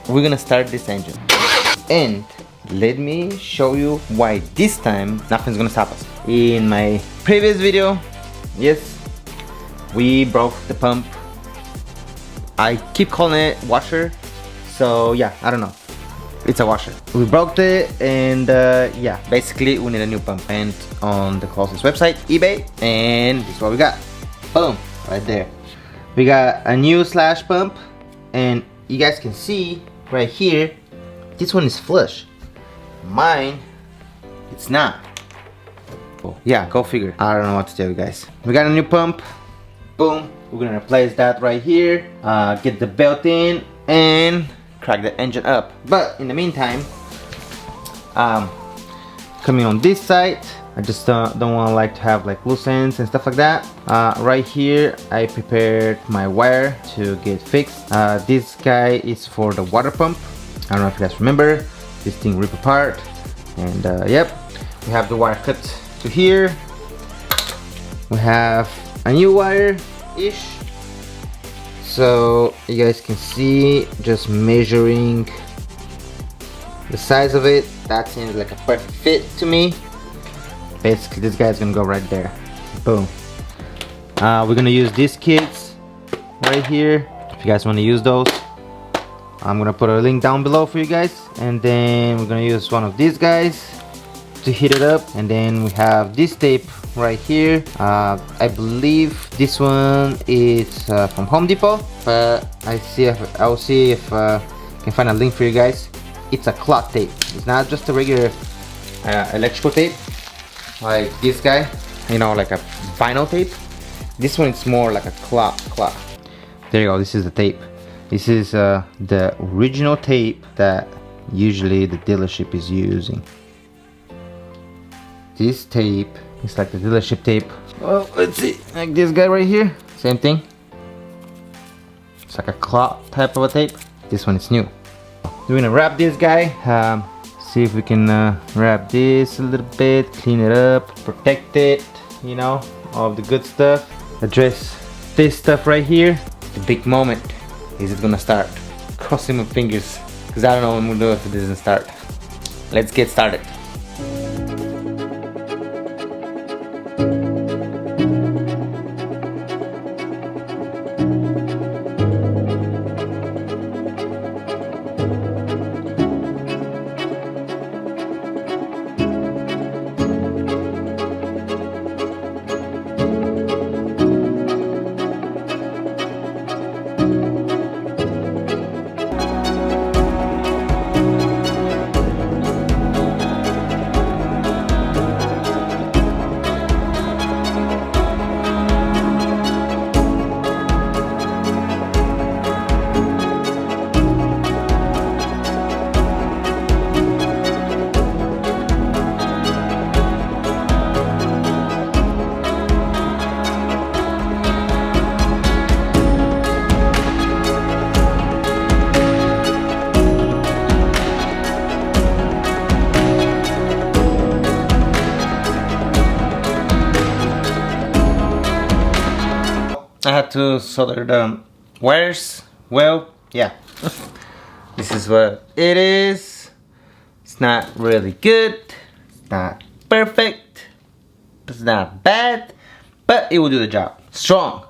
we're gonna start this engine. And let me show you why this time nothing's gonna stop us. In my previous video, yes, we broke the pump. I keep calling it washer, so yeah, I don't know, it's a washer. We broke it, and yeah, basically we need a new pump. And on the closest website, eBay, and this is what we got. Boom, right there. We got a new slash pump, and you guys can see right here, this one is flush. Mine, it's not. Oh, yeah, go figure. I don't know what to tell you guys. We got a new pump. Boom. We're gonna replace that right here. Get the belt in and crack the engine up. But in the meantime, coming on this side, I just don't want to have like loose ends and stuff like that. Right here, I prepared my wire to get fixed. This guy is for the water pump. I don't know if you guys remember. This thing ripped apart, and yep, we have the wire cut to here. We have a new wire-ish, so you guys can see, just measuring the size of it, that seems like a perfect fit to me. Basically, this guy's gonna go right there. Boom. We're gonna use these kits right here. If you guys want to use those, I'm gonna put a link down below for you guys. And then we're gonna use one of these guys to heat it up. And then we have this tape right here. I believe this one is from Home Depot, but I'll see if I can find a link for you guys. It's a cloth tape. It's not just a regular electrical tape like this guy, you know, like a vinyl tape. This one is more like a cloth. There you go. This is the tape. This is the original tape that usually the dealership is using. This tape is like the dealership tape. Well, let's see, like this guy right here, same thing. It's like a cloth type of a tape. This one is new. We're gonna wrap this guy. See if we can wrap this a little bit, clean it up, protect it, you know, all of the good stuff. Address this stuff right here. The big moment. Is it gonna start? Crossing my fingers, because I don't know what I'm gonna do if it doesn't start. Let's get started. I had to solder the wires. Well, yeah. This is what it is. It's not really good. It's not perfect. It's not bad. But it will do the job. Strong.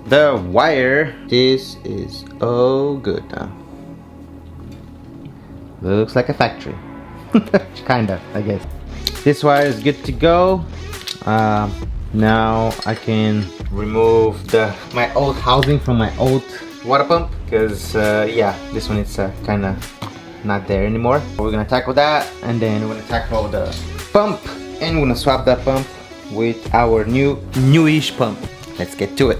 The wire, this is good now. Looks like a factory. Kinda, I guess. This wire is good to go. Now I can remove my old housing from my old water pump. because yeah, this one is kind of not there anymore. We're gonna tackle that, and then we're gonna tackle the pump, and we're gonna swap that pump with our newish pump. Let's get to it.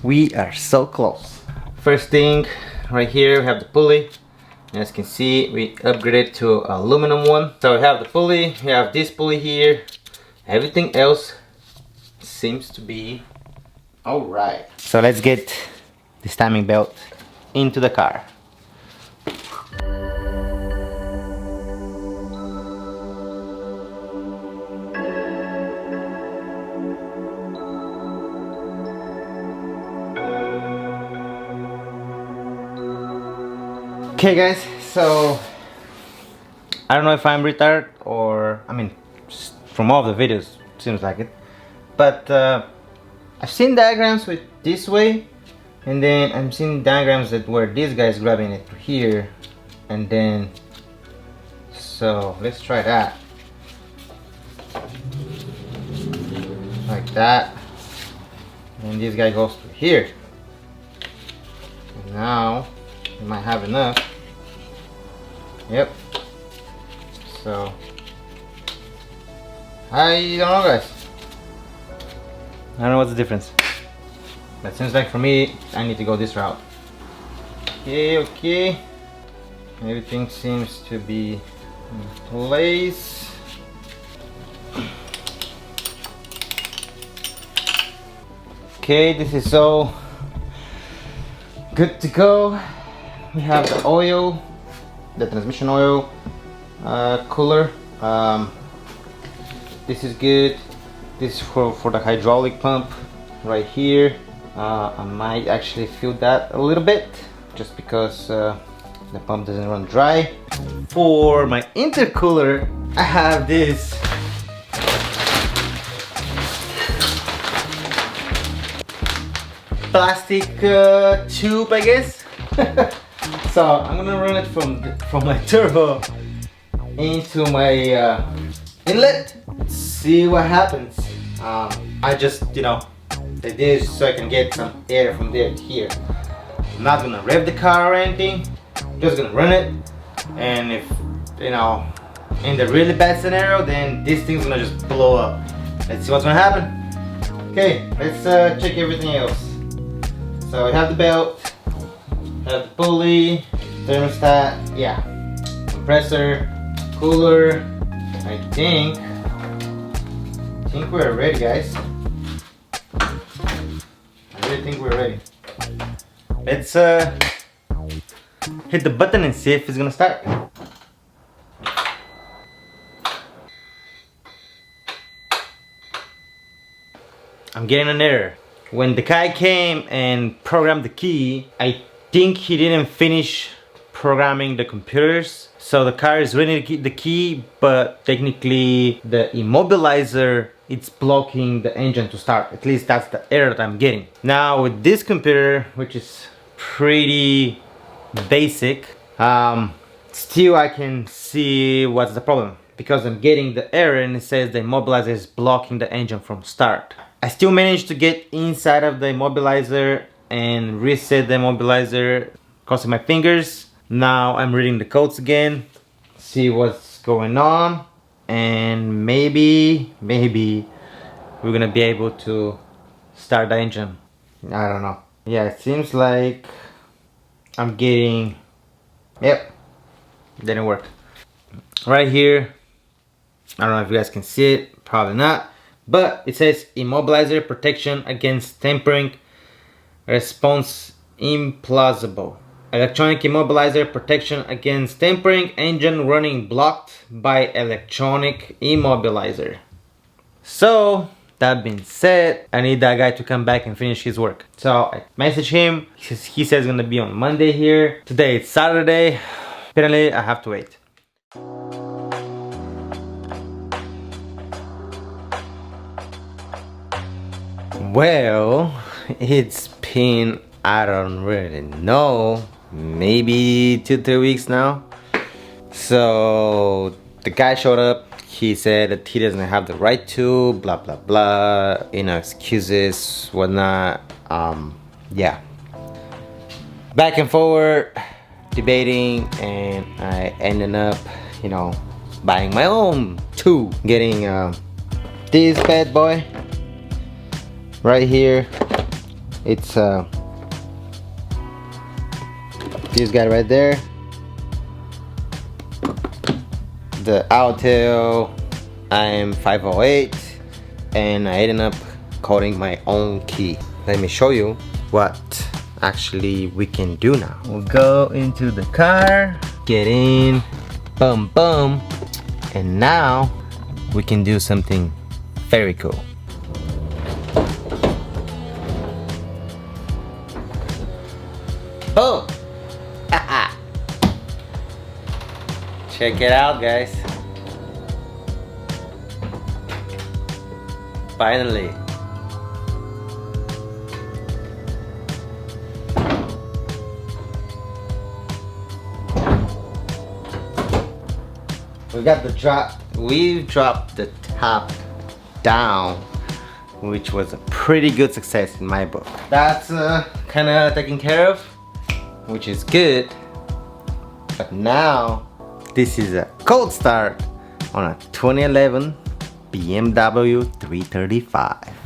We are so close. First thing, right here we have the pulley. As you can see, we upgraded to aluminum one. So we have the pulley, we have this pulley here. Everything else seems to be alright. So let's get this timing belt into the car. Okay guys, so I don't know if I'm retarded or, I mean, from all the videos seems like it, but I've seen diagrams with this way, and then I've seen diagrams that where this guy is grabbing it here, and then, so let's try that, like that, and this guy goes to here, and now we might have enough. Yep. So I don't know guys. I don't know what's the difference. But seems like for me I need to go this route. Okay. Everything seems to be in place. Okay, this is all good to go. We have the oil, the transmission oil cooler. This is good. This is for the hydraulic pump right here. I might actually fill that a little bit just because the pump doesn't run dry. For my intercooler, I have this plastic tube, I guess. So I'm gonna run it from my turbo into my inlet. See what happens. I just, you know, did this so I can get some air from there to here. I'm not gonna rev the car or anything. Just gonna run it, and if, you know, in the really bad scenario, then this thing's gonna just blow up. Let's see what's gonna happen. Okay, let's check everything else. So we have the belt, have the pulley, thermostat, yeah, compressor, cooler. I think we're ready, guys. I really think we're ready. Let's hit the button and see if it's gonna start. I'm getting an error. When the guy came and programmed the key, I think he didn't finish programming the computers. So the car is reading the key, but technically the immobilizer, it's blocking the engine to start. At least that's the error that I'm getting. Now with this computer, which is pretty basic, still I can see what's the problem, because I'm getting the error and it says the immobilizer is blocking the engine from start. I still managed to get inside of the immobilizer and reset the immobilizer, crossing my fingers. Now I'm reading the codes again, see what's going on, and maybe we're gonna be able to start the engine. I don't know. Yeah, it seems like I'm getting, yep, didn't work. Right here, I don't know if you guys can see it, probably not, but it says immobilizer protection against tampering, response implausible. Electronic immobilizer protection against tampering, engine running blocked by electronic immobilizer. So that being said, I need that guy to come back and finish his work. So I message him. He says it's gonna be on Monday here. Today it's Saturday. Apparently I have to wait. Well, it's been, I don't really know, maybe 2-3 weeks now. So the guy showed up. He said that he doesn't have the right to, blah blah blah, you know, excuses, whatnot. Yeah, back and forward, debating, and I ended up, you know, buying my own tool, getting this bad boy right here. It's this guy right there, the Autel IM508, and I ended up coding my own key. Let me show you what actually we can do now. We'll go into the car, get in, boom boom, and now we can do something very cool. Boom! Check it out, guys. Finally. We've dropped the top down, which was a pretty good success in my book. That's kind of taken care of, which is good. But now this is a cold start on a 2011 BMW 335.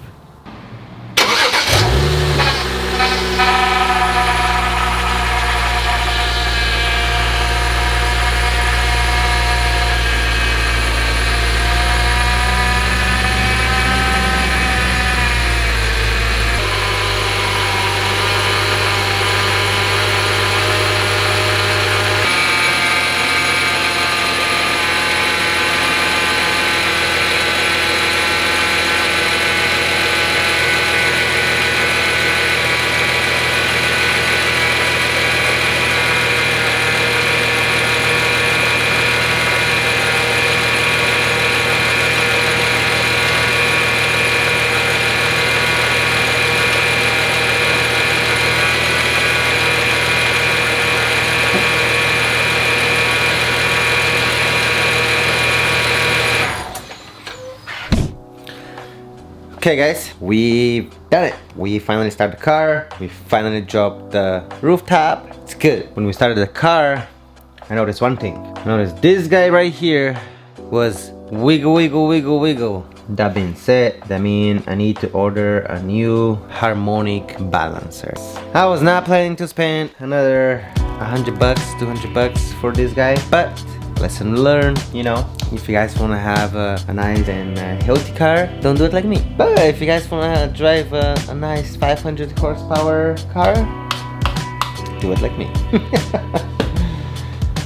Okay guys, we've done it. We finally started the car. We finally dropped the rooftop. It's good. When we started the car, I noticed one thing. I noticed this guy right here was wiggle. That being said, that means I need to order a new harmonic balancer. I was not planning to spend another $100, $200 for this guy, but lesson learned, you know. If you guys want to have a nice and healthy car, don't do it like me. But if you guys want to drive a nice 500 horsepower car, do it like me.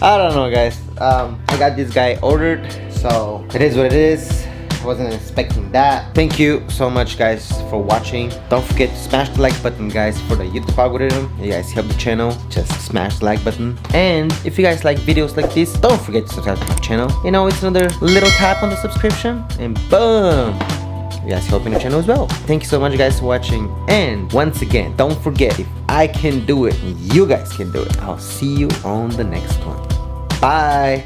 I don't know guys, I got this guy ordered, so it is what it is. I wasn't expecting that. Thank you so much guys for watching. Don't forget to smash the like button guys for the YouTube algorithm. You guys help the channel, just smash the like button. And if you guys like videos like this, don't forget to subscribe to my channel. You know, it's another little tap on the subscription and boom, you guys helping the channel as well. Thank you so much guys for watching, and once again, don't forget, if I can do it, you guys can do it. I'll see you on the next one. Bye.